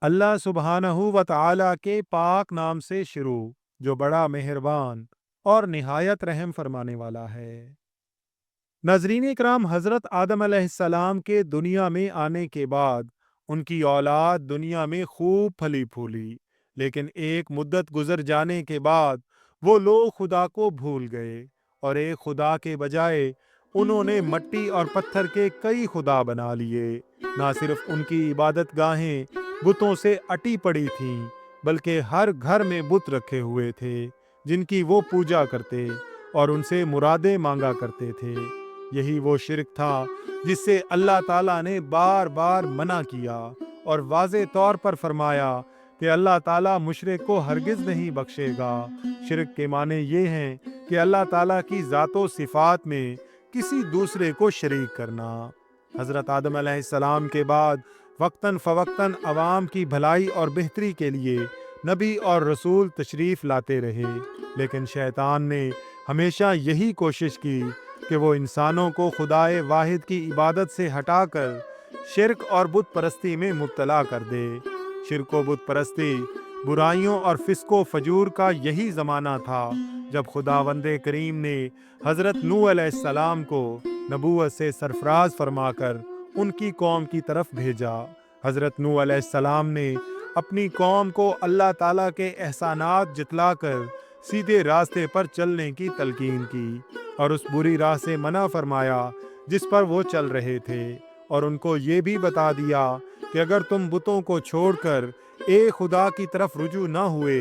اللہ सुबहानहू व तआला के पाक नाम से शुरू, जो बड़ा मेहरबान और निहायत रहम फरमाने वाला है। नाज़रीन इकराम, हज़रत आदम अलैहिस्सलाम के दुनिया में आने के बाद उनकी औलाद दुनिया में खूब फली फूली, लेकिन एक मुद्दत गुजर जाने के बाद वो लोग खुदा को भूल गए और एक खुदा के बजाय उन्होंने मिट्टी और पत्थर के कई खुदा बना लिए। ना सिर्फ उनकी इबादत गाहें बुतों से अटी पड़ी थीं, बल्कि हर घर में बुत रखे हुए थे जिनकी वो पूजा करते और उनसे मुरादें मांगा करते थे। यही वो शिरक था जिससे अल्लाह ताला ने बार बार मना किया और वाज़े तौर पर फरमाया कि अल्लाह ताला मुशरिक को हरगिज़ नहीं बख्शेगा। शिरक के माने ये हैं कि अल्लाह ताला की ज़ातो सिफ़ात में किसी दूसरे को शरीक करना। हज़रत आदम अलैहिस्सलाम के बाद वक्तन फ़वक्तन अवाम की भलाई और बेहतरी के लिए नबी और रसूल तशरीफ़ लाते रहे, लेकिन शैतान ने हमेशा यही कोशिश की कि वो इंसानों को खुदाए वाहिद की इबादत से हटाकर शिरक और बुत परस्ती में मुब्तला कर दे। शिरक व बुत परस्ती, बुराइयों और फिस्को फजूर का यही ज़माना था जब खुदावंदे करीम ने हज़रत नूह अलैहिस्सलाम को नबूवत से सरफराज फरमाकर उनकी कौम की तरफ भेजा। हज़रत नूह अलैहिस्सलाम ने अपनी कौम को अल्लाह ताला के एहसानात जतलाकर सीधे रास्ते पर चलने की तलकीन की और उस बुरी राह से मना फरमाया जिस पर वो चल रहे थे, और उनको ये भी बता दिया कि अगर तुम बुतों को छोड़कर एक खुदा की तरफ रुजू न हुए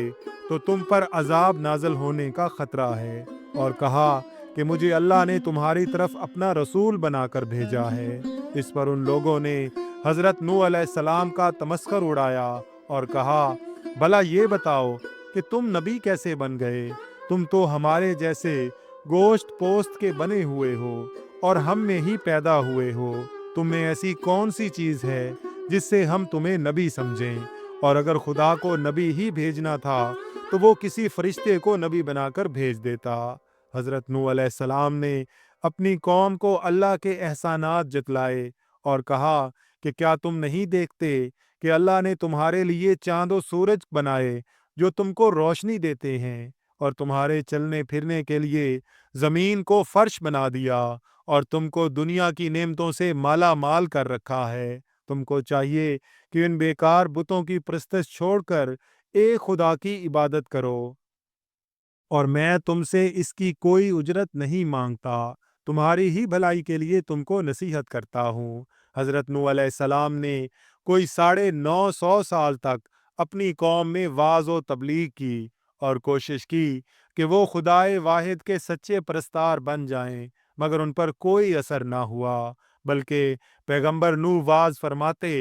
तो तुम पर अजाब नाजल होने का खतरा है, और कहा कि मुझे अल्लाह ने तुम्हारी तरफ अपना रसूल बनाकर भेजा है। इस पर उन लोगों ने हज़रत नूह अलैहिस्सलाम का तमस्खर उड़ाया और कहा, भला ये बताओ कि तुम नबी कैसे बन गए? तुम तो हमारे जैसे गोश्त पोस्त के बने हुए हो और हम में ही पैदा हुए हो। तुम में ऐसी कौन सी चीज़ है जिससे हम तुम्हें नबी समझें? और अगर खुदा को नबी ही भेजना था तो वो किसी फरिश्ते को नबी बनाकर भेज देता। हज़रत नूह अलैहिस्सलाम ने अपनी कौम को अल्लाह के एहसानात जतलाए और कहा कि क्या तुम नहीं देखते कि अल्लाह ने तुम्हारे लिए चांद और सूरज बनाए जो तुमको रोशनी देते हैं, और तुम्हारे चलने फिरने के लिए ज़मीन को फर्श बना दिया और तुमको दुनिया की नेमतों से माला माल कर रखा है। तुमको चाहिए कि इन बेकार बुतों की परस्तिश छोड़कर एक खुदा की इबादत करो, और मैं तुमसे इसकी कोई उजरत नहीं मांगता, तुम्हारी ही भलाई के लिए तुमको नसीहत करता हूँ। हज़रत नूह अलैहिस्सलाम ने कोई 950 साल तक अपनी कौम में वाज़ व तबलीग की और कोशिश की कि वो खुदाए वाहिद के सच्चे परस्तार बन जाएं, मगर उन पर कोई असर ना हुआ, बल्कि पैगंबर नूह वाज फरमाते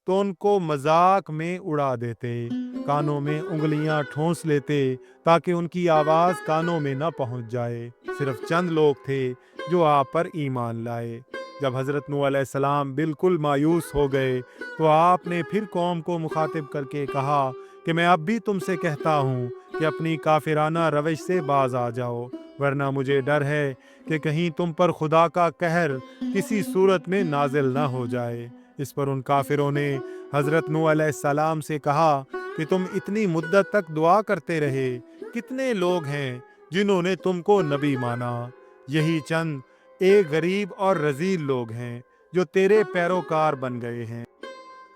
तो उनको मजाक में उड़ा देते, कानों में उंगलियां ठोंस लेते ताकि उनकी आवाज़ कानों में न पहुंच जाए। सिर्फ चंद लोग थे जो आप पर ईमान लाए। जब हज़रत नूह अलैहिस्सलाम बिल्कुल मायूस हो गए तो आपने फिर कौम को मुखातिब करके कहा कि मैं अब भी तुमसे कहता हूँ कि अपनी काफिराना रविश से बाज आ जाओ, वरना मुझे डर है कि कहीं तुम पर खुदा का कहर किसी सूरत में नाजिल न हो जाए। इस पर उन काफिरों ने हज़रत नूह अलैहिस्सलाम से कहा कि तुम इतनी मुद्दत तक दुआ करते रहे, कितने लोग हैं जिन्होंने तुमको नबी माना? यही चंद एक गरीब और रजील लोग हैं जो तेरे पैरोकार बन गए हैं।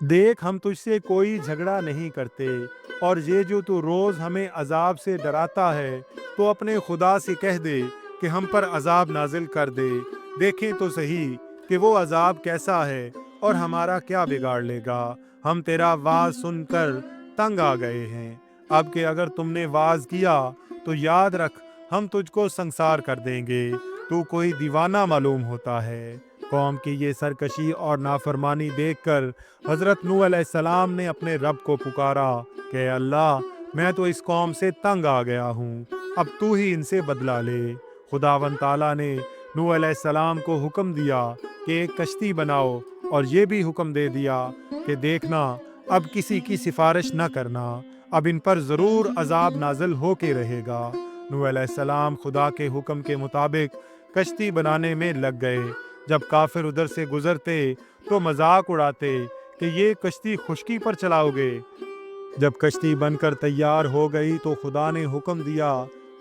देख, हम तुझसे कोई झगड़ा नहीं करते, और ये जो तू रोज़ हमें अजाब से डराता है तो अपने खुदा से कह दे कि हम पर अजाब नाजिल कर दे। देखें तो सही कि वो अजाब कैसा है और हमारा क्या बिगाड़ लेगा। हम तेरा वाज सुनकर तंग आ गए हैं। अब कि अगर तुमने वाज किया तो याद रख, हम तुझको संसार कर देंगे। तू कोई दीवाना मालूम होता है। कौम की ये सरकशी और नाफरमानी देखकर हज़रत नूह अलैहिस्सलाम ने अपने रब को पुकारा कि अल्लाह, मैं तो इस कौम से तंग आ गया हूँ, अब तू ही इनसे बदला ले। खुदावंद ताला ने नूह अलैहिस्सलाम को हुक्म दिया कि एक कश्ती बनाओ, और ये भी हुक्म दे दिया कि देखना, अब किसी की सिफारिश न करना, अब इन पर ज़रूर अजाब नाजिल हो के रहेगा। नूह अलैहिस्सलाम खुदा के हुक्म के मुताबिक कश्ती बनाने में लग गए। जब काफिर उधर से गुजरते तो मजाक उड़ाते کہ یہ کشتی خشکی پر چلاؤ گے؟ جب کشتی بن کر تیار ہو گئی تو خدا نے حکم دیا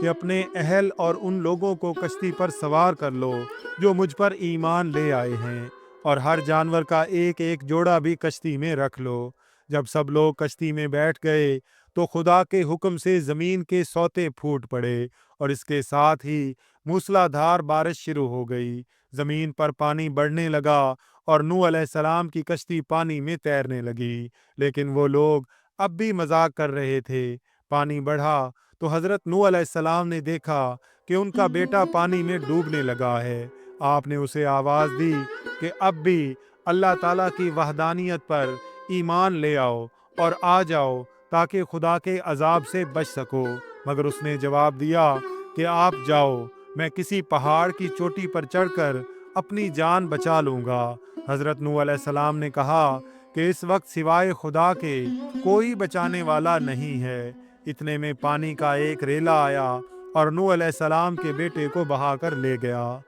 کہ اپنے اہل اور ان لوگوں کو کشتی پر سوار کر لو جو مجھ پر ایمان لے آئے ہیں، اور ہر جانور کا ایک ایک جوڑا بھی کشتی میں رکھ لو۔ جب سب لوگ کشتی میں بیٹھ گئے تو خدا کے حکم سے زمین کے سوتے پھوٹ پڑے، اور اس کے ساتھ ہی موسلا دھار بارش شروع ہو گئی۔ زمین پر پانی بڑھنے لگا اور نوح علیہ السلام کی کشتی پانی میں تیرنے لگی، لیکن وہ لوگ اب بھی مذاق کر رہے تھے۔ پانی بڑھا تو حضرت نوح علیہ السلام نے دیکھا کہ ان کا بیٹا پانی میں ڈوبنے لگا ہے۔ آپ نے اسے آواز دی کہ اب بھی اللہ تعالیٰ کی وحدانیت پر ایمان لے آؤ اور آ جاؤ تاکہ خدا کے عذاب سے بچ سکو، مگر اس نے جواب دیا کہ آپ جاؤ، میں کسی پہاڑ کی چوٹی پر چڑھ کر اپنی جان بچا لوں گا۔ حضرت نوح علیہ السلام نے کہا کہ اس وقت سوائے خدا کے کوئی بچانے والا نہیں ہے۔ اتنے میں پانی کا ایک ریلا آیا اور نوح علیہ السلام کے بیٹے کو بہا کر لے گیا۔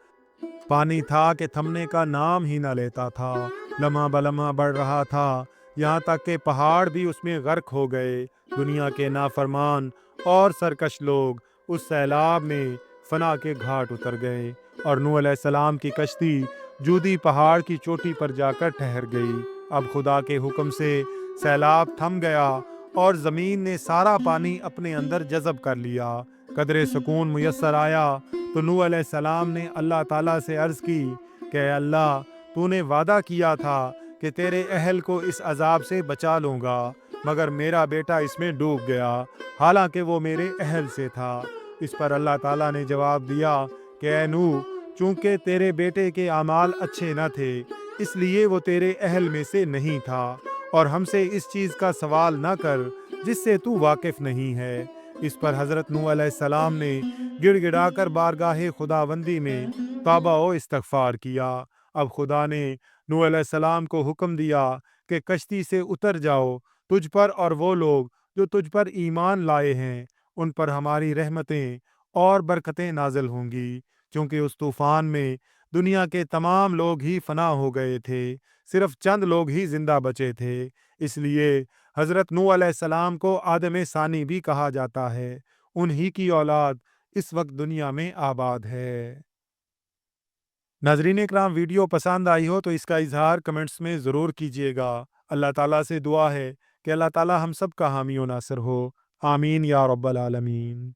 پانی تھا کہ تھمنے کا نام ہی نہ لیتا تھا، لمحہ بلمحہ بڑھ رہا تھا، یہاں تک کہ پہاڑ بھی اس میں غرق ہو گئے۔ دنیا کے نافرمان اور سرکش لوگ اس سیلاب میں فنا کے گھاٹ اتر گئے، اور نوح علیہ السلام کی کشتی جودی پہاڑ کی چوٹی پر جا کر ٹھہر گئی۔ اب خدا کے حکم سے سیلاب تھم گیا اور زمین نے سارا پانی اپنے اندر جذب کر لیا۔ قدرے سکون میسر آیا تو نوح علیہ السلام نے اللہ تعالیٰ سے عرض کی کہ اے اللہ، تو نے وعدہ کیا تھا کہ تیرے اہل کو اس عذاب سے بچا لوں گا، مگر میرا بیٹا اس میں ڈوب گیا، حالانکہ وہ میرے اہل سے تھا۔ اس پر اللہ تعالیٰ نے جواب دیا کہ اے نوح، چونکہ تیرے بیٹے کے اعمال اچھے نہ تھے، اس لیے وہ تیرے اہل میں سے نہیں تھا، اور ہم سے اس چیز کا سوال نہ کر جس سے تو واقف نہیں ہے۔ اس پر حضرت نوح علیہ السلام نے گڑ گڑا کر بارگاہ خداوندی میں توبہ و استغفار کیا۔ اب خدا نے نوح علیہ السلام کو حکم دیا کہ کشتی سے اتر جاؤ، تجھ پر اور وہ لوگ جو تجھ پر ایمان لائے ہیں ان پر ہماری رحمتیں اور برکتیں نازل ہوں گی، کیونکہ اس طوفان میں دنیا کے تمام لوگ ہی فنا ہو گئے تھے، صرف چند لوگ ہی زندہ بچے تھے۔ اس لیے حضرت نوح علیہ السلام کو آدم ثانی بھی کہا جاتا ہے۔ انہی کی اولاد اس وقت دنیا میں آباد ہے۔ ناظرین اکرام، ویڈیو پسند آئی ہو تو اس کا اظہار کمنٹس میں ضرور کیجیے گا۔ اللہ تعالیٰ سے دعا ہے کہ اللہ تعالیٰ ہم سب کا حامی و ناصر ہو۔ آمین یا رب العالمین۔